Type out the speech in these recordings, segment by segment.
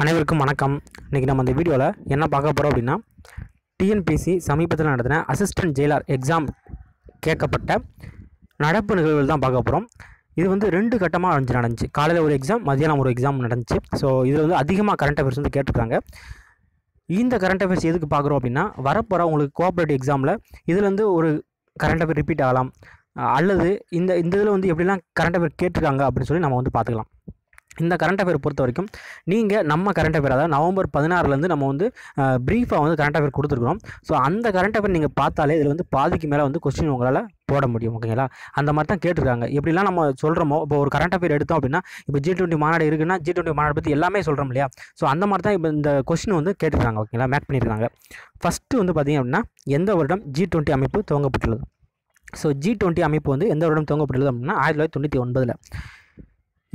அனைவருக்கும் வணக்கம். இன்றைக்கி நம்ம இந்த வீடியோவில் என்ன பார்க்க போகிறோம் அப்படின்னா, டிஎன்பிஎஸ்சி சமீபத்தில் நடத்தின அசிஸ்டன்ட் ஜெயிலர் எக்ஸாம் கேட்கப்பட்ட நடப்பு நிகழ்வுகள் தான் பார்க்க போகிறோம். இது வந்து 2 கட்டமாக நடந்துச்சு. காலையில் ஒரு எக்ஸாம், மதியானம் ஒரு எக்ஸாம் நடந்துச்சு. ஸோ இதில் வந்து அதிகமாக கரண்ட் அஃபேர்ஸ் வந்து கேட்டிருக்காங்க. இந்த கரண்ட் அஃபேர்ஸ் எதுக்கு பார்க்குறோம் அப்படின்னா, வரப்போகிற உங்களுக்கு கோஆப்ரேட்டிவ் எக்ஸாமில் இதுலேருந்து ஒரு கரண்ட் அஃபேர் ரிப்பீட் ஆகலாம், அல்லது இந்த இதில் வந்து எப்படிலாம் கரண்ட் அஃபேர் கேட்டிருக்காங்க அப்படின்னு சொல்லி நம்ம வந்து பார்த்துக்கலாம். இந்த கரண்ட் அஃபேர் பொறுத்த வரைக்கும் நீங்கள் நம்ம கரண்ட் அஃபேர், அதாவது நவம்பர் 16லேருந்து நம்ம வந்து ப்ரீஃபாக வந்து கரண்ட் அஃபேர் கொடுத்துருக்குறோம். ஸோ அந்த கரண்ட் அஃபேர் நீங்கள் பார்த்தாலே இதில் வந்து பாதிக்கு மேலே வந்து கொஸ்டின் உங்களால் போட முடியும். ஓகேங்களா? அந்த மாதிரி தான் கேட்டிருக்காங்க. எப்படிலாம் நம்ம சொல்கிறோமோ, இப்போ ஒரு கரண்ட் அஃபேர் எடுத்தோம் அப்படின்னா, இப்போ G20 மாநாடு இருக்குன்னா G20 மாநாடு பற்றி எல்லாமே சொல்கிறோம் இல்லையா? ஸோ அந்த மாதிரி தான் இப்போ இந்த கொஸ்டின் வந்து கேட்டிருக்காங்க. ஓகேங்களா? மேக் பண்ணியிருக்காங்க. ஃபஸ்ட்டு வந்து பார்த்திங்க அப்படின்னா, எந்த வருடம் G20 அமைப்பு துவங்கப்பட்டுள்ளது? ஸோ G20 அமைப்பு வந்து எந்த வருடம் துவங்கப்பட்டுள்ளது அப்படின்னா 1999.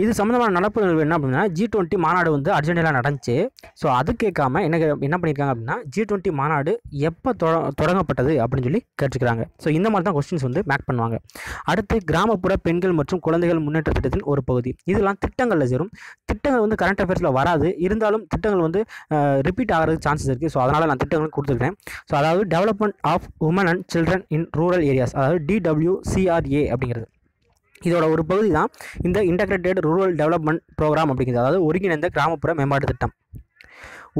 இது சம்மந்தமான நடப்பு நிகழ்வு என்ன அப்படின்னா, G20 மாநாடு வந்து அர்ஜென்டினாவில் நடந்துச்சு. ஸோ அது கேட்காம என்ன பண்ணியிருக்காங்க அப்படின்னா, G20 மாநாடு எப்போ தொடங்கப்பட்டது அப்படின்னு சொல்லி கேட்டுக்கிறாங்க. ஸோ இந்த மாதிரி தான் கொஸ்டின்ஸ் வந்து மேக் பண்ணுவாங்க. அடுத்து, கிராமப்புற பெண்கள் மற்றும் குழந்தைகள் முன்னேற்ற திட்டத்தின் ஒரு பகுதி. இதெல்லாம் திட்டங்களில் சேரும். திட்டங்கள் வந்து கரண்ட் அஃபேர்ஸில் வராது, இருந்தாலும் திட்டங்கள் வந்து ரிப்பீட் ஆகிறதுக்கு சான்சஸ் இருக்குது. ஸோ அதனால் நான் திட்டங்கள் கொடுத்துருக்கேன். ஸோ அதாவது development of women and children in rural areas, அதாவது DWCRA அப்படிங்கிறது. இதோட ஒரு பகுதி தான் இந்த இன்டகிரேட்டட் ரூரல் டெவலப்மெண்ட் ப்ரோக்ராம் அப்படிங்கிறது, அதாவது ஒருங்கிணைந்த கிராமப்புற மேம்பாட்டு திட்டம்.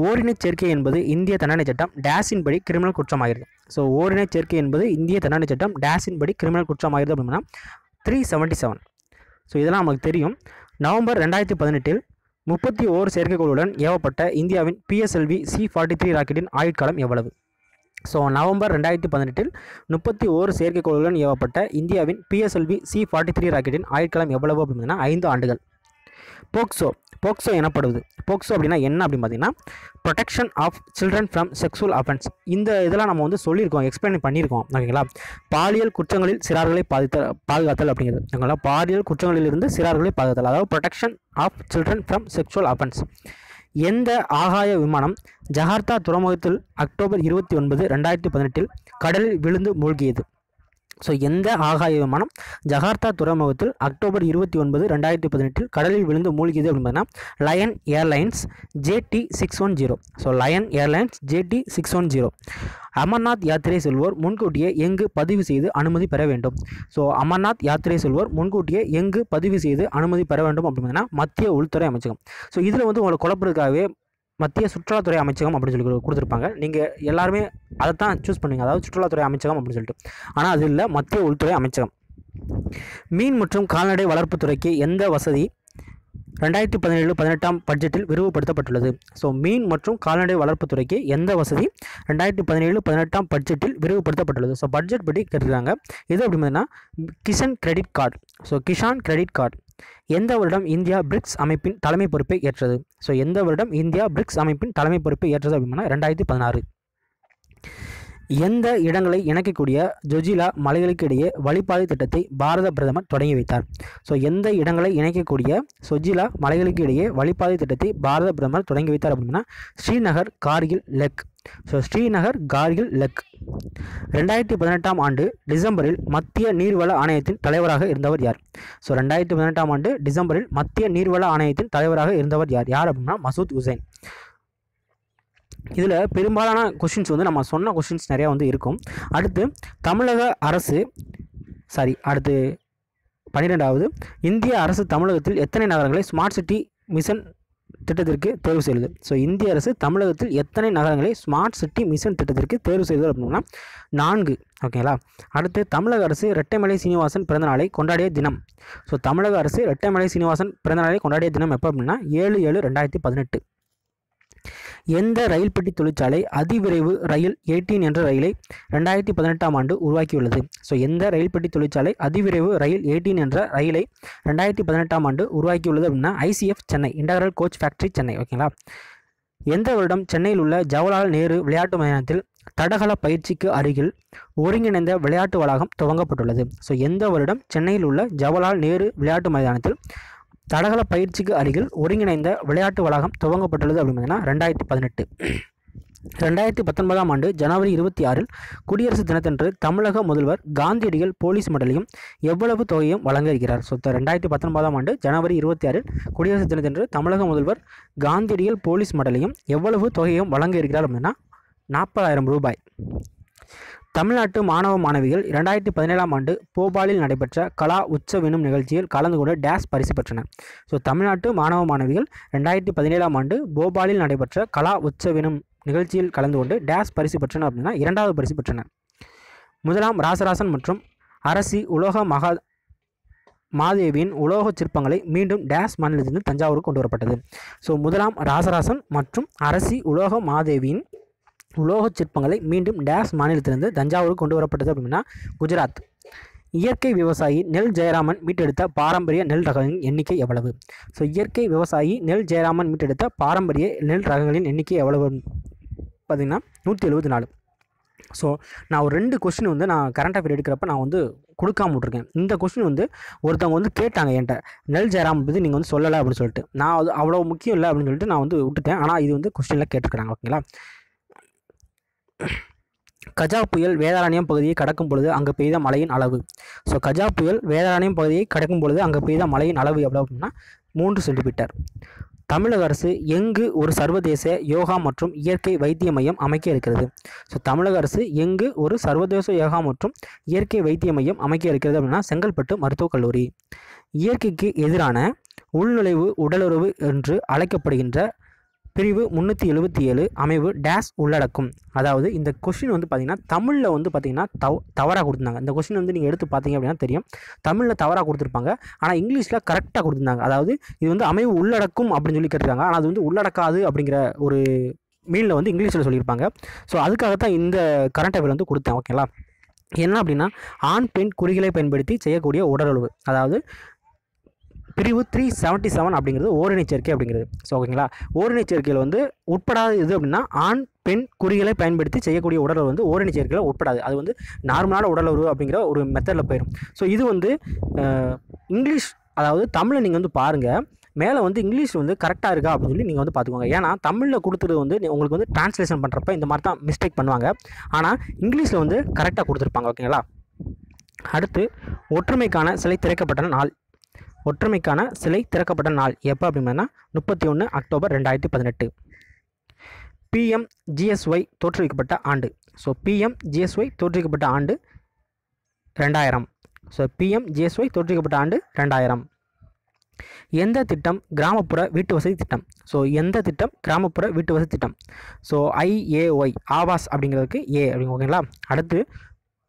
ஓரினச் சேர்க்கை என்பது இந்திய தண்டனை சட்டம் டேஸின் படி கிரிமினல் குற்றமாகிறது. ஸோ ஓரினச் சேர்க்கை என்பது இந்திய தண்டனை சட்டம் டேஸின் படி கிரிமினல் குற்றமாகிறது அப்படின்னா 377. ஸோ இதெல்லாம் நமக்கு தெரியும். நவம்பர் 2018 31 செயற்கைக்கோளுடன் ஏவப்பட்ட இந்தியாவின் PSLV C-43 ராக்கெட்டின் ஆயுட்காலம் எவ்வளவு? ஸோ நவம்பர் 2018 31 செயற்கைக்கோளுடன் ஏவப்பட்ட இந்தியாவின் PSLV C-43 ராக்கெட்டின் ஆயுட்காலம் எவ்வளவு அப்படின்னா 5 ஆண்டுகள். போக்சோ எனப்படுவது. போக்சோ அப்படின்னா என்ன அப்படின்னு பார்த்தீங்கன்னா, protection of children from sexual offence. இந்த இதெல்லாம் நம்ம வந்து சொல்லியிருக்கோம், எக்ஸ்பிளைன் பண்ணியிருக்கோம். ஓகேங்களா? பாலியல் குற்றங்களில் சிறார்களை பாதுகாத்தல் அப்படிங்கிறது. ஓகேங்களா? பாலியல் குற்றங்களிலிருந்து சிறார்களை பாதுகாத்தல், அதாவது protection of children from sexual offence. எந்த ஆகாய விமானம் ஜகார்த்தா துறைமுகத்தில் அக்டோபர் 29, 2018 கடலில் விழுந்து மூழ்கியது? ஸோ எந்த ஆகாய விமானம் ஜகார்த்தா துறைமுகத்தில் அக்டோபர் 29, 2018 கடலில் விழுந்து மூழ்கியது அப்படின்னா Lion Airlines JT610. So Lion Airlines JT610. Amarnath யாத்திரை செல்வோர் முன்கூட்டியே எங்கு பதிவு செய்து அனுமதி பெற வேண்டும்? ஸோ அமர்நாத் யாத்திரை செல்வோர் முன்கூட்டியே எங்கு பதிவு செய்து அனுமதி பெற வேண்டும் அப்படின்னா மத்திய உள்துறை அமைச்சகம். ஸோ இதில் வந்து உங்களை குழப்பறதுக்காகவே மத்திய சுற்றுலாத்துறை அமைச்சகம் அப்படின்னு சொல்லி கொடுத்துருப்பாங்க. நீங்கள் எல்லாருமே அதை தான் சூஸ் பண்ணுவீங்க, அதாவது சுற்றுலாத்துறை அமைச்சகம் அப்படின்னு சொல்லிட்டு. ஆனால் அது இல்லை, மத்திய உள்துறை அமைச்சகம். மீன் மற்றும் கால்நடை வளர்ப்புத்துறைக்கு எந்த வசதி 2017-18 பட்ஜெட்டில் விரிவுபடுத்தப்பட்டுள்ளது? ஸோ மீன் மற்றும் கால்நடை வளர்ப்புத்துறைக்கு எந்த வசதி 2017-18 பட்ஜெட்டில் விரிவுபடுத்தப்பட்டுள்ளது? ஸோ பட்ஜெட் படி கேட்டிருக்காங்க. இது அப்படின்னா Kisan credit card. So Kisan credit card. எந்த வருடம் இந்தியா பிரிக்ஸ் அமைப்பின் தலைமை பொறுப்பை ஏற்றது? ஸோ எந்த வருடம் இந்தியா பிரிக்ஸ் அமைப்பின் தலைமை பொறுப்பை ஏற்றது அப்படின்னா 2016. எந்த இடங்களை இணைக்கக்கூடிய ஜொஜிலா மலைகளுக்கு இடையே வழிபாதை திட்டத்தை பாரத பிரதமர் தொடங்கி வைத்தார்? ஸோ எந்த இடங்களை இணைக்கக்கூடிய சொஜிலா மலைகளுக்கு இடையே வழிபாதை திட்டத்தை பாரத பிரதமர் தொடங்கி வைத்தார் அப்படின்னா Srinagar Kargil leg. So Srinagar Kargil leg. 2018 ஆண்டு டிசம்பரில் மத்திய நீர்வள ஆணையத்தின் தலைவராக இருந்தவர் யார்? ஸோ 2018 ஆண்டு டிசம்பரில் மத்திய நீர்வள ஆணையத்தின் தலைவராக இருந்தவர் யார் அப்படின்னா மசூத் உசைன். இதில் பெரும்பாலான கொஷின்ஸ் வந்து நம்ம சொன்ன கொஷின்ஸ் நிறையா வந்து இருக்கும். அடுத்து தமிழக அரசு அடுத்து 12வது, இந்திய அரசு தமிழகத்தில் எத்தனை நகரங்களை ஸ்மார்ட் சிட்டி மிஷன் திட்டத்திற்கு தேர்வு செய்தது? ஸோ இந்திய அரசு தமிழகத்தில் எத்தனை நகரங்களை ஸ்மார்ட் சிட்டி மிஷன் திட்டத்திற்கு தேர்வு செய்தது அப்படின்னா 4. ஓகேங்களா? அடுத்து, தமிழக அரசு இரட்டைமலை சீனிவாசன் பிறந்தநாளை கொண்டாடிய தினம். ஸோ தமிழக அரசு இரட்டைமலை சீனிவாசன் பிறந்தநாளை கொண்டாடிய தினம் எப்போ அப்படின்னா 7/7/2018. எந்த ரயில் பெட்டி தொழிற்சாலை அதிவிரைவு ரயில் 18 என்ற ரயிலை 2018 ஆண்டு உருவாக்கியுள்ளது? ஸோ எந்த ரயில் பெட்டி தொழிற்சாலை அதிவிரைவு ரயில் 18 என்ற ரயிலை 2018 ஆண்டு உருவாக்கியுள்ளது அப்படின்னா ICF Chennai, integral coach factory Chennai. ஓகேங்களா? எந்த வருடம் சென்னையில் உள்ள ஜவஹர்லால் நேரு விளையாட்டு மைதானத்தில் தடகள பயிற்சிக்கு அருகில் ஒருங்கிணைந்த விளையாட்டு வளாகம் துவங்கப்பட்டுள்ளது? ஸோ எந்த வருடம் சென்னையில் உள்ள ஜவஹர்லால் நேரு விளையாட்டு மைதானத்தில் தடகள பயிற்சிக்கு அருகில் ஒருங்கிணைந்த விளையாட்டு வளாகம் துவங்கப்பட்டுள்ளது அப்படின்னா 2018. 2019ஆம் ஆண்டு ஜனவரி 26 குடியரசு தினத்தன்று தமிழக முதல்வர் காந்தியடிகள் போலீஸ் மெடலையும் எவ்வளவு தொகையும் வழங்க இருக்கிறார்? ஸோ 2019ஆம் ஆண்டு ஜனவரி 26 குடியரசு தினத்தன்று தமிழக முதல்வர் காந்தியடிகள் போலீஸ் மெடலையும் எவ்வளவு தொகையும் வழங்க இருக்கிறார் அப்படின்னா 40,000 ரூபாய். தமிழ்நாட்டு மாணவ மாணவிகள் 2017ஆம் ஆண்டு போபாலில் நடைபெற்ற கலா உற்சவெனும் நிகழ்ச்சியில் கலந்து கொண்டு டேஸ் பரிசு பெற்றனர். ஸோ தமிழ்நாட்டு மாணவ மாணவிகள் 2017ஆம் ஆண்டு போபாலில் நடைபெற்ற கலா உற்சவெனும் நிகழ்ச்சியில் கலந்து கொண்டு டேஸ் பரிசு பெற்றனர் அப்படின்னா 2வது பரிசு பெற்றனர். முதலாம் ராசராசன் மற்றும் அரசி உலோக மாதேவியின் உலோகச் சிற்பங்களை மீண்டும் டேஸ் மாநிலத்திலிருந்து தஞ்சாவூருக்கு கொண்டு வரப்பட்டது. ஸோ முதலாம் ராசராசன் மற்றும் அரசி உலோக மாதேவியின் உலோகச் சிற்பங்களை மீண்டும் டேஸ் மாநிலத்திலிருந்து தஞ்சாவூருக்கு கொண்டு வரப்பட்டது அப்படின்னா குஜராத். இயற்கை விவசாயி நெல் ஜெயராமன் மீட்டெடுத்த பாரம்பரிய நெல் ரகங்களின் எண்ணிக்கை எவ்வளவு? ஸோ இயற்கை விவசாயி நெல் ஜெயராமன் மீட்டெடுத்த பாரம்பரிய நெல் ரகங்களின் எண்ணிக்கை எவ்வளவு பார்த்திங்கன்னா 174. ஸோ நான் ஒரு 2 கொஸ்டின் வந்து நான் கரண்ட் அஃபேர் எடுக்கிறப்ப நான் வந்து கொடுக்காம விட்ருக்கேன். இந்த கொஸ்டின் வந்து ஒருத்தவங்க வந்து கேட்டாங்க என்கிட்ட, நெல் ஜெயராமன் பற்றி நீங்கள் வந்து சொல்லலை அப்படின்னு சொல்லிட்டு. நான் அது அவ்வளோ முக்கியம் இல்லை அப்படின்னு சொல்லிட்டு நான் வந்து விட்டுட்டேன். ஆனால் இது வந்து கொஸ்டினில் கேட்டிருக்கிறாங்க. ஓகேங்களா. கஜா புயல் வேதாரண்யம் பகுதியை கடக்கும் பொழுது அங்கே பெய்த மழையின் அளவு. ஸோ கஜா புயல் வேதாரண்யம் பகுதியை கடக்கும் பொழுது அங்கே பெய்த மழையின் அளவு எவ்வளோ அப்படின்னா 3 சென்டிமீட்டர். தமிழக அரசு எங்கு ஒரு சர்வதேச யோகா மற்றும் இயற்கை வைத்திய மையம் அமைக்க இருக்கிறது? ஸோ தமிழக அரசு எங்கு ஒரு சர்வதேச யோகா மற்றும் இயற்கை வைத்திய மையம் அமைக்க இருக்கிறது அப்படின்னா செங்கல்பட்டு மருத்துவக் கல்லூரி. இயற்கைக்கு எதிரான உள்நுழைவு உடலுறவு என்று அழைக்கப்படுகின்ற பிரிவு 377 அமைவு டேஸ் உள்ளடக்கும். அதாவது இந்த கொஸ்டின் வந்து பார்த்திங்கன்னா தமிழில் வந்து பார்த்திங்கன்னா தவறாக கொடுத்துருந்தாங்க. இந்த கொஸ்டின் வந்து நீங்கள் எடுத்து பார்த்தீங்க அப்படின்னா தெரியும், தமிழில் தவறாக கொடுத்துருப்பாங்க. ஆனால் இங்கிலீஷில் கரெக்டாக கொடுத்துருந்தாங்க. அதாவது இது வந்து அமைவு உள்ளடக்கும் அப்படின்னு சொல்லி கேட்டிருக்காங்க. ஆனால் அது வந்து உள்ளடக்காது அப்படிங்கிற ஒரு மீனில் வந்து இங்கிலீஷில் சொல்லியிருப்பாங்க. ஸோ அதுக்காகத்தான் இந்த கரண்ட் அஃபேர் வந்து கொடுத்தேன். ஓகேங்களா. என்ன அப்படின்னா ஆண் பெண் குறிகளை பயன்படுத்தி செய்யக்கூடிய உடலுறவு, அதாவது பிரிவு 377 அப்படிங்கிறது ஓரினைச் சேர்க்கை அப்படிங்கிறது. ஸோ ஓகேங்களா. ஓரினைச் சேர்க்கையில் வந்து உட்படாது இது அப்படின்னா ஆண் பெண் குறிகளை பயன்படுத்தி செய்யக்கூடிய உடலுறவு வந்து ஓரினைச் சேர்க்கையில் உட்படாது. அது வந்து நார்மலான உடலுறவு அப்படிங்கிற ஒரு மெத்தடில் போயிடும். ஸோ இது வந்து இங்கிலீஷ், அதாவது தமிழை நீங்கள் வந்து பாருங்கள், மேலே வந்து இங்கிலீஷ் வந்து கரெக்டாக இருக்கா அப்படின்னு சொல்லி நீங்கள் வந்து பார்த்துக்கோங்க. ஏன்னா தமிழில் கொடுத்துறது வந்து உங்களுக்கு வந்து டிரான்ஸ்லேஷன் பண்ணுறப்ப இந்த மாதிரி தான் மிஸ்டேக் பண்ணுவாங்க. ஆனால் இங்கிலீஷில் வந்து கரெக்டாக கொடுத்துருப்பாங்க. ஓகேங்களா. அடுத்து ஒற்றுமைக்கான சிலை திறக்கப்பட்ட நாள். ஒற்றுமைக்கான சிலை திறக்கப்பட்ட நாள் எப்போ அப்படின்னா 31 அக்டோபர் 2018. PMGSY தோற்றுவிக்கப்பட்ட ஆண்டு. ஸோ PMGSY தோற்றுவிக்கப்பட்ட ஆண்டு 2000. ஸோ PMGSY தோற்றுவிக்கப்பட்ட ஆண்டு 2000. எந்த திட்டம் கிராமப்புற வீட்டு வசதி திட்டம்? ஸோ எந்த திட்டம் கிராமப்புற வீட்டு வசதி திட்டம்? ஸோ IAY ஆவாஸ் அப்படிங்கிறதுக்கு A அப்படிங்க. ஓகேங்களா. அடுத்து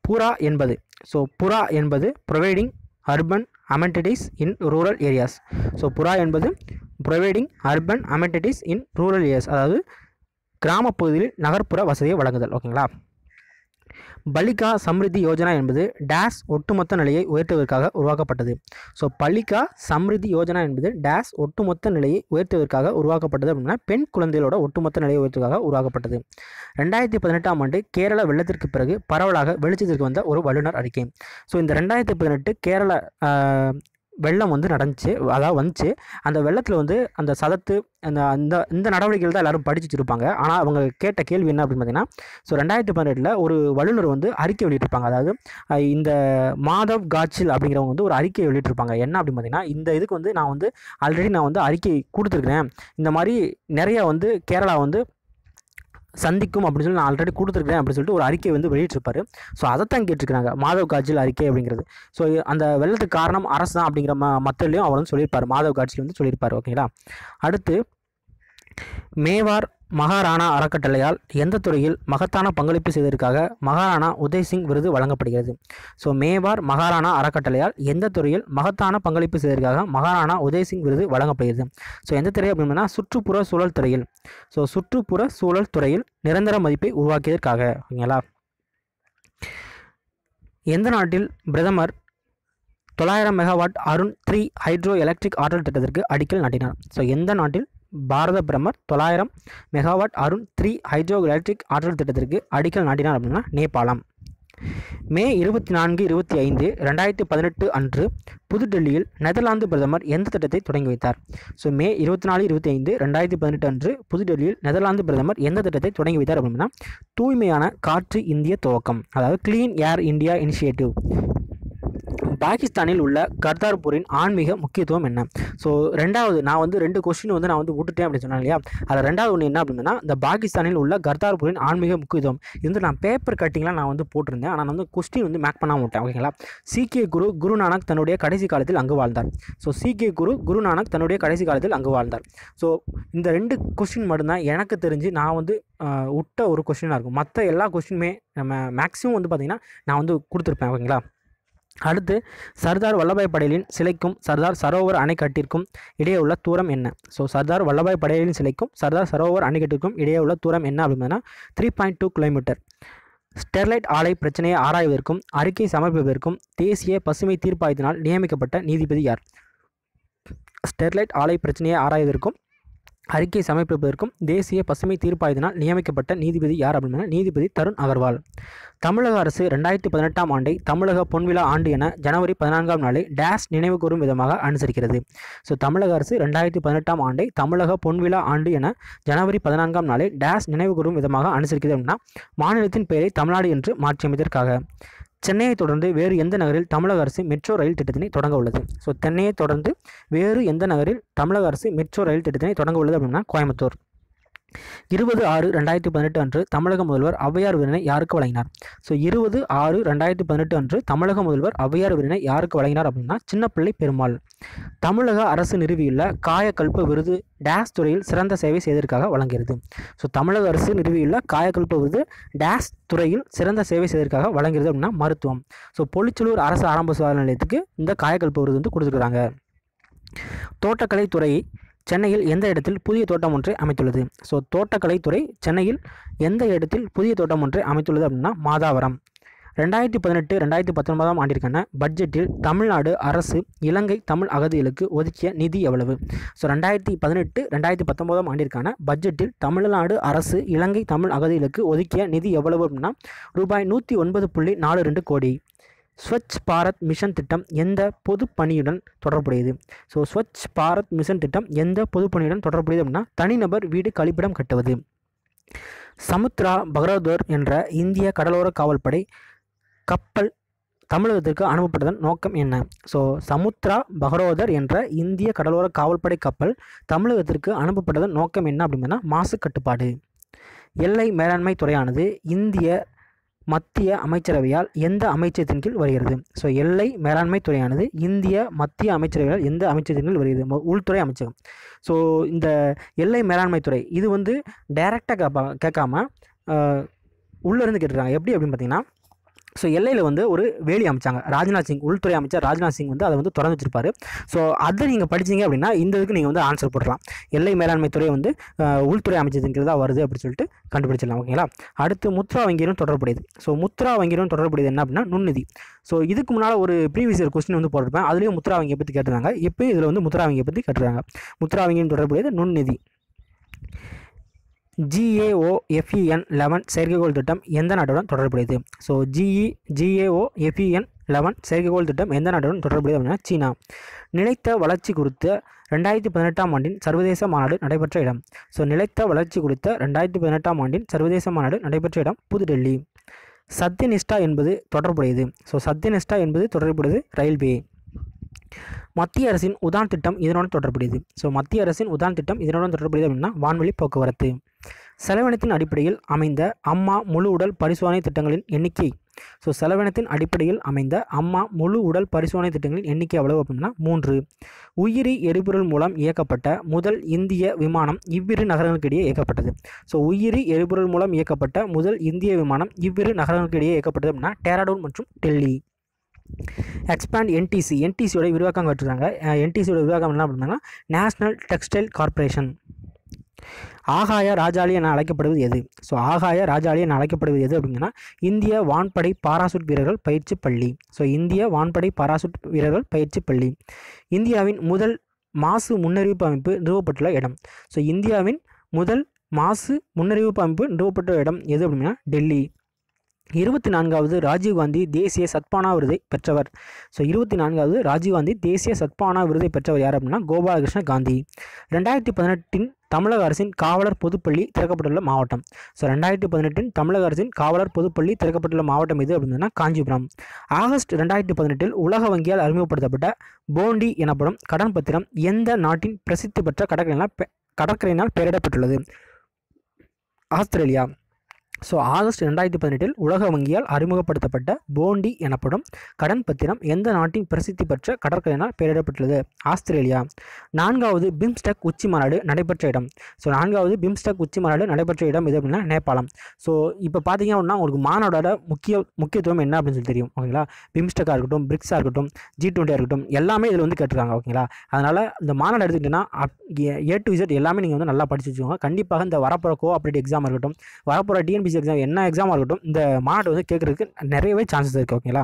புரா என்பது. ஸோ புரா என்பது providing urban amenities in rural areas. So PURA என்பது providing urban amenities in rural areas, அதாவது கிராமப்பகுதியில் நகர்ப்புற வசதியை வழங்குதல். ஓகேங்களா. பலிகா சம்ரிதி யோஜனா என்பது டேஸ் ஒட்டுமொத்த நிலையை உயர்த்துவதற்காக உருவாக்கப்பட்டது. ஸோ பலிகா சம்ரிதி யோஜனா என்பது டேஸ் ஒட்டுமொத்த நிலையை உயர்த்துவதற்காக உருவாக்கப்பட்டது அப்படின்னா பெண் குழந்தைகளோட ஒட்டுமொத்த நிலையை உயர்த்துவதற்காக உருவாக்கப்பட்டது. 2018ஆம் ஆண்டு கேரள வெள்ளத்திற்கு பிறகு பரவலாக வெளிச்சத்திற்கு வந்த ஒரு வல்லுநர் அறிக்கை. ஸோ இந்த 2018 கேரள வெள்ளம் வந்து வந்துச்சு. அந்த வெள்ளத்தில் வந்து அந்த சதத்து இந்த நடவடிக்கைகள் தான் எல்லாரும் படிச்சு வச்சுருப்பாங்க. ஆனால் அவங்க கேட்ட கேள்வி என்ன அப்படின்னு பார்த்தீங்கன்னா, ஸோ 2018 ஒரு வல்லுநர் வந்து அறிக்கை வெளியிட்டிருப்பாங்க. அதாவது இந்த மாதவ் காட்சில் அப்படிங்கிறவங்க வந்து ஒரு அறிக்கை வெளியிட்டிருப்பாங்க. என்ன அப்படின்னு பார்த்தீங்கன்னா, இந்த இதுக்கு வந்து நான் வந்து ஆல்ரெடி அறிக்கை கொடுத்துருக்குறேன், இந்த மாதிரி நிறையா வந்து கேரளா வந்து சந்திக்கும் அப்படின்னு சொல்லி நான் ஆல்ரெடி கொடுத்துருக்கேன் அப்படின்னு சொல்லிட்டு ஒரு அறிக்கை வந்து வெளியிட்டிருப்பாரு. ஸோ அதைத்தான் கேட்டிருக்கிறாங்க, மாதவ் காட்சில் அறிக்கை அப்படிங்கிறது. ஸோ அந்த வெள்ளத்துக்கு காரணம் அரசு தான் அப்படிங்கிற மத்திலையும் அவர் வந்து சொல்லியிருப்பார், மாதவ் காட்சியில் வந்து சொல்லியிருப்பார். ஓகேங்களா. அடுத்து மேவார் மகாராணா அறக்கட்டளையால் எந்த துறையில் மகத்தான பங்களிப்பு செய்ததற்காக மகாராணா உதய்சிங் விருது வழங்கப்படுகிறது? ஸோ மேவார் மகாராணா அறக்கட்டளையால் எந்த துறையில் மகத்தான பங்களிப்பு செய்ததற்காக மகாராணா உதய்சிங் விருது வழங்கப்படுகிறது? ஸோ எந்த துறை அப்படின்னா சுற்றுப்புற சூழல் துறையில். ஸோ சுற்றுப்புற சூழல் துறையில் நிரந்தர மதிப்பை உருவாக்கியதற்காக. ஓகேங்களா. எந்த நாட்டில் பிரதமர் 900 மெகாவாட் அருண் 3 ஹைட்ரோ எலக்ட்ரிக் ஆற்றல் திட்டத்திற்கு அடிக்கல் நாட்டினார்? ஸோ எந்த நாட்டில் பாரத பிரதமர் 900 மெகாவாட் அருண் 3 ஹைட்ரோ எலக்ட்ரிக் ஆற்றல் திட்டத்திற்கு அடிக்கல் நாட்டினார் அப்படின்னா நேபாளம். மே 24, 25, 2018 அன்று புதுடெல்லியில் நெதர்லாந்து பிரதமர் எந்த திட்டத்தை தொடங்கி வைத்தார்? ஸோ மே 24, 25, 2018 அன்று புதுடெல்லியில் நெதர்லாந்து பிரதமர் எந்த திட்டத்தை தொடங்கி வைத்தார் அப்படின்னா தூய்மையான காற்று இந்திய துவக்கம், அதாவது கிளீன் ஏர் இந்தியா இனிஷியேட்டிவ். பாகிஸ்தானில் உள்ள கர்தார்பூரின் ஆன்மீக முக்கியத்துவம் என்ன? ஸோ ரெண்டாவது நான் வந்து 2 கொஸ்டின் வந்து நான் வந்து விட்டுட்டேன் அப்படின்னு சொன்னேன் இல்லையா, அதில் ரெண்டாவது ஒன்று என்ன அப்படின்னா இந்த பாகிஸ்தானில் உள்ள கர்தார்பூரின் ஆன்மீக முக்கியத்துவம். இது வந்து நான் பேப்பர் கட்டிங்லாம் நான் வந்து போட்டிருந்தேன், ஆனால் நான் வந்து கொஸ்டின் வந்து மேக் பண்ணாமல் விட்டேன். ஓகேங்களா. சீக்கிய குரு நானக் தன்னுடைய கடைசி காலத்தில் அங்கு வாழ்ந்தார். ஸோ சீக்கிய குரு நானக் தன்னுடைய கடைசி காலத்தில் அங்கு வாழ்ந்தார். ஸோ இந்த 2 கொஸ்டின் மட்டும்தான் எனக்கு தெரிஞ்சு நான் வந்து விட்ட ஒரு கொஸ்டினாக இருக்கும். மற்ற எல்லா கொஸ்டினுமே நம்ம மேக்ஸிமம் வந்து பார்த்திங்கன்னா நான் வந்து கொடுத்துருப்பேன். ஓகேங்களா. அடுத்து சர்தார் வல்லபாய் படேலின் சிலைக்கும் சர்தார் சரோவர் அணைக்கட்டிற்கும் இடையே உள்ள தூரம் என்ன? ஸோ சர்தார் வல்லபாய் படேலின் சிலைக்கும் சர்தார் சரோவர் அணைக்கட்டிற்கும் இடையே உள்ள தூரம் என்ன அப்படின்னா 3.2 கிலோமீட்டர். ஸ்டெர்லைட் ஆலை பிரச்சனையை ஆராய்வதற்கும் அறிக்கை சமர்ப்பிப்பதற்கும் தேசிய பசுமை தீர்ப்பாயத்தினால் நியமிக்கப்பட்ட நீதிபதி யார்? ஸ்டெர்லைட் ஆலை பிரச்சனையை ஆராய்வதற்கும் அறிக்கை சமர்ப்பிப்பதற்கும் தேசிய பசுமை தீர்ப்பாயத்தினால் நியமிக்கப்பட்ட நீதிபதி யார் அப்படின்னா நீதிபதி தருண் அகர்வால். தமிழக அரசு 2018ஆம் ஆண்டை தமிழக பொன்விழா ஆண்டு என ஜனவரி 14ஆம் நாளை டேஷ் நினைவு கூறும் விதமாக அனுசரிக்கிறது. ஸோ தமிழக அரசு 2018ஆம் ஆண்டை தமிழக பொன்விழா ஆண்டு என ஜனவரி 14ஆம் நாளை டேஷ் நினைவு கூறும் விதமாக அனுசரிக்கிறது அப்படின்னா மாநிலத்தின் பெயரை தமிழ்நாடு என்று மாற்றியமைத்ததற்காக. சென்னையை தொடர்ந்து வேறு எந்த நகரில் தமிழக அரசு மெட்ரோ ரயில் திட்டத்தினை தொடங்க உள்ளது? ஸோ சென்னையை தொடர்ந்து வேறு எந்த நகரில் தமிழக அரசு மெட்ரோ ரயில் திட்டத்தினை தொடங்க உள்ளது அப்படின்னா கோயம்புத்தூர். 20/6/2018 அன்று தமிழக முதல்வர் ஔவையார் விருதினை யாருக்கு வழங்கினார்? ஸோ 20/6/2018 அன்று தமிழக முதல்வர் ஔவையார் விருதினை யாருக்கு வழங்கினார் அப்படின்னா சின்னப்பிள்ளை பெருமாள். தமிழக அரசு நிறுவியுள்ள காயகல்ப விருது டேஷ் துறையில் சிறந்த சேவை செய்ததற்காக வழங்குகிறது. ஸோ தமிழக அரசு நிறுவியுள்ள காயகல்ப விருது டேஷ் துறையில் சிறந்த சேவை செய்ததற்காக வழங்குகிறது அப்படின்னா மருத்துவம். ஸோ பொலிச்சலூர் அரசு ஆரம்ப சுகாதார நிலையத்துக்கு இந்த காயகல்ப விருது வந்து கொடுத்துருக்காங்க. தோட்டக்கலைத்துறை சென்னையில் எந்த இடத்தில் புதிய தோட்டம் ஒன்றை அமைத்துள்ளது? ஸோ தோட்டக்கலைத்துறை சென்னையில் எந்த இடத்தில் புதிய தோட்டம் ஒன்றை அமைத்துள்ளது அப்படின்னா மாதாவரம். 2018-2019 ஆண்டிற்கான பட்ஜெட்டில் தமிழ்நாடு அரசு இலங்கை தமிழ் அகதிகளுக்கு ஒதுக்கிய நிதி எவ்வளவு? ஸோ 2018-2019 ஆண்டிற்கான பட்ஜெட்டில் தமிழ்நாடு அரசு இலங்கை தமிழ் அகதிகளுக்கு ஒதுக்கிய நிதி எவ்வளவு அப்படின்னா ரூபாய் 109.42 கோடி. ஸ்வச் பாரத் மிஷன் திட்டம் எந்த பொது பணியுடன் தொடர்புடையது? ஸோ ஸ்வச் பாரத் மிஷன் திட்டம் எந்த பொது பணியுடன் தொடர்புடையது அப்படின்னா தனிநபர் வீடு கழிப்பிடம் கட்டுவது. சமுத்ரா பகரோதர் என்ற இந்திய கடலோர காவல்படை கப்பல் தமிழகத்திற்கு அனுப்பப்பட்டதன் நோக்கம் என்ன? ஸோ சமுத்ரா பகரோதர் என்ற இந்திய கடலோர காவல்படை கப்பல் தமிழகத்திற்கு அனுப்பப்பட்டதன் நோக்கம் என்ன அப்படின்னா மாசு கட்டுப்பாடு. எல்லை மேலாண்மை துறையானது இந்திய மத்திய அமைச்சரவையால் எந்த அமைச்சகத்தின் கீழ் வருகிறது? ஸோ எல்லை மேலாண்மை துறையானது இந்திய மத்திய அமைச்சரவையால் எந்த அமைச்சகத்தின் கீழ் வருகிறது? உள்துறை அமைச்சகம். ஸோ இந்த எல்லை மேலாண்மை துறை இது வந்து டைரெக்டாக கேட்காம உள்ளேருந்து கேட்டுருக்காங்க. எப்படி அப்படின்னு பார்த்தீங்கன்னா ஸோ எல்லையில் வந்து ஒரு வேலி அமைச்சாங்க. ராஜ்நாத் சிங் உள்துறை அமைச்சர் ராஜ்நாத் சிங் வந்து அதை வந்து திறந்து வச்சிருப்பாரு. ஸோ அதை நீங்கள் படிச்சிங்க அப்படின்னா இந்த இதுக்கு நீங்கள் வந்து ஆன்சர் போடலாம். எல்லை மேலாண்மை துறை வந்து உள்துறை அமைச்சகத்தின் தான் வருது அப்படின்னு சொல்லிட்டு கண்டுபிடிச்சிடலாம். ஓகேங்களா. அடுத்து முத்ரா வங்கியுடன் தொடர்புடையது. ஸோ முத்ரா வங்கியுடன் தொடர்புடையது என்ன அப்படின்னா நுண்ணிதி. ஸோ இதுக்கு முன்னால் ஒரு ப்ரீவியஸ் இயர் கொஸ்டின் வந்து போட்டிருப்பேன். அதுலேயும் முத்ரா வங்கியை பற்றி கேட்டிருந்தாங்க. இப்போயும் இதில் வந்து முத்ரா வங்கியை பற்றி கேட்டிருக்காங்க. முத்ரா வங்கியின் தொடர்புடையது நுண்ணிதி. GAOFEN-11 செயற்கைக்கோள் திட்டம் எந்த நாட்டுடன் தொடர்புடையது? ஸோ GAOFEN-11 செயற்கைக்கோள் திட்டம் எந்த நாட்டுடன் தொடர்புடையது அப்படின்னா சீனா. நிலைத்த வளர்ச்சி குறித்த 2018ஆம் ஆண்டின் சர்வதேச மாநாடு நடைபெற்ற இடம். ஸோ நிலைத்த வளர்ச்சி குறித்த 2018ஆம் ஆண்டின் சர்வதேச மாநாடு நடைபெற்ற இடம் புதுடெல்லி. சத்யநிஷ்டா என்பது தொடர்புடையது. ஸோ சத்யநிஷ்டா என்பது தொடர்புடையது ரயில்வே. மத்திய அரசின் உதான் திட்டம் இதனுடன் தொடர்புடையது. ஸோ மத்திய அரசின் உதான் திட்டம் இதனுடன் தொடர்புடையது அப்படின்னா வான்வழி போக்குவரத்து. செலவினத்தின் அடிப்படையில் அமைந்த அம்மா முழு உடல் பரிசோதனை திட்டங்களின் எண்ணிக்கை. ஸோ செலவினத்தின் அடிப்படையில் அமைந்த அம்மா முழு உடல் பரிசோதனை திட்டங்களின் எண்ணிக்கை எவ்வளவு அப்படின்னா 3. உயிரி எரிபொருள் மூலம் இயக்கப்பட்ட முதல் இந்திய விமானம் இவ்விரு நகரங்களுக்கிடையே இயக்கப்பட்டது. ஸோ உயிரி எரிபொருள் மூலம் இயக்கப்பட்ட முதல் இந்திய விமானம் இவ்விரு நகரங்களுக்கிடையே இயக்கப்பட்டது அப்படின்னா டேராடூன் மற்றும் டெல்லி. எக்ஸ்பேண்ட் என்டிசியோட விரிவாக்கம் கட்டுறாங்க. என்டிசியோட விரிவாக்கம் என்ன அப்படின்னா நேஷனல் டெக்ஸ்டைல் கார்பரேஷன். ஆகாய ராஜாளி என அழைக்கப்படுவது எது? ஸோ ஆகாய ராஜாளி என அழைக்கப்படுவது எது அப்படின்னா இந்திய வான்படை பாராசூட் வீரர்கள் பயிற்சி பள்ளி. ஸோ இந்திய வான்படை பாராசூட் வீரர்கள் பயிற்சி பள்ளி. இந்தியாவின் முதல் மாசு முன்னறிவிப்பு அமைப்பு நிறுவப்பட்டுள்ள இடம். ஸோ இந்தியாவின் முதல் மாசு முன்னறிவிப்பு அமைப்பு நிறுவப்பட்ட இடம் எது அப்படின்னா டெல்லி. 24வது ராஜீவ்காந்தி தேசிய சத்பானா விருதை பெற்றவர். ஸோ 24வது ராஜீவ்காந்தி தேசிய சத்பானா விருதை பெற்றவர் யார் அப்படின்னா கோபாலகிருஷ்ண காந்தி. 2018 தமிழக அரசின் காவலர் பொதுப்பள்ளி திறக்கப்பட்டுள்ள மாவட்டம். ஸோ 2018 தமிழக அரசின் காவலர் பொதுப்பள்ளி திறக்கப்பட்டுள்ள மாவட்டம் எது அப்படின்னா காஞ்சிபுரம். ஆகஸ்ட் 2018 உலக வங்கியால் அறிமுகப்படுத்தப்பட்ட போண்டி எனப்படும் கடன் பத்திரம் எந்த நாட்டின் பிரசித்தி பெற்ற கடற்கரையினால் பெயரிடப்பட்டுள்ளது? ஆஸ்திரேலியா. ஸோ ஆகஸ்ட் 2018 உலக வங்கியால் அறிமுகப்படுத்தப்பட்ட போண்டி எனப்படும் கடன் பத்திரம் எந்த நாட்டின் பிரசித்தி பெற்ற கடற்கரையினால் பெயரிடப்பட்டுள்ளது? ஆஸ்திரேலியா. 4வது பிம்ஸ்டெக் உச்சி மாநாடு நடைபெற்ற இடம். ஸோ 4வது பிம்ஸ்டெக் உச்சி மாநாடு நடைபெற்ற இடம் எது அப்படின்னா நேபாளம். ஸோ இப்போ பார்த்தீங்க அப்படின்னா உங்களுக்கு மாநாடோட முக்கியத்துவம் என்ன அப்படின்னு சொல்லி தெரியும். ஓகேங்களா? பிம்ஸ்டெக்காக இருக்கட்டும், பிரிக்ஸாக இருக்கட்டும், G20 இருக்கட்டும், எல்லாமே இதில் வந்து கேட்டிருக்காங்க. ஓகேங்களா? அதனால் இந்த மாநாடு எடுத்துக்கிட்டிங்கன்னா A to Z எல்லாமே நீங்கள் வந்து நல்லா படிச்சு வச்சுக்கோங்க. கண்டிப்பாக இந்த வரப்போகிற கோஆப்ரேட்டிவ் எக்ஸாம் இருக்கட்டும், வரப்போகிற டிஎன்பிசி எக்ஸாம் என்ன எக்ஸாமாக இருக்கட்டும், இந்த மாநாடு வந்து கேட்குறதுக்கு நிறையவே சான்சஸ் இருக்குது. ஓகேங்களா?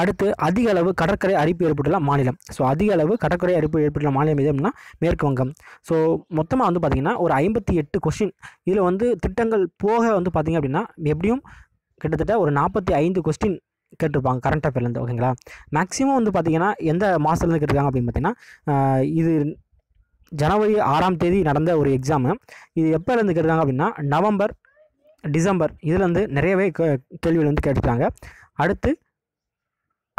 அடுத்து அதிக அளவு கடற்கரை அரிப்பு ஏற்பட்டுள்ள மாநிலம். ஸோ அதிக அளவு கடற்கரை அரிப்பு ஏற்பட்டுள்ள மாநிலம் எது அப்படின்னா மேற்கு வங்கம். ஸோ மொத்தமாக வந்து பார்த்திங்கன்னா ஒரு 58 கொஸ்டின் இதில் வந்து திட்டங்கள் போக வந்து பார்த்திங்க அப்படின்னா எப்படியும் கிட்டத்தட்ட ஒரு 45 கொஸ்டின் கேட்டிருப்பாங்க கரண்ட் அஃபேர்லேருந்து. ஓகேங்களா? மேக்ஸிமம் வந்து பார்த்திங்கன்னா எந்த மாதத்துலேருந்து கேட்டிருக்காங்க அப்படின்னு பார்த்திங்கன்னா இது ஜனவரி 6ஆம் தேதி நடந்த ஒரு எக்ஸாமு. இது எப்போலேருந்து கேட்டிருக்காங்க அப்படின்னா நவம்பர், டிசம்பர் இதுலேருந்து நிறையவே கேள்விகள் வந்து கேட்டிருக்காங்க. அடுத்து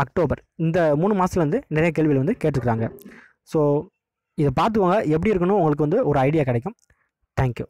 அக்டோபர், இந்த 3 மாதத்துலேருந்து நிறைய கேள்விகள் வந்து கேட்டிருக்காங்க. ஸோ இதை பார்த்துக்கோங்க, எப்படி இருக்கணும் உங்களுக்கு வந்து ஒரு ஐடியா கிடைக்கும். தேங்க்யூ.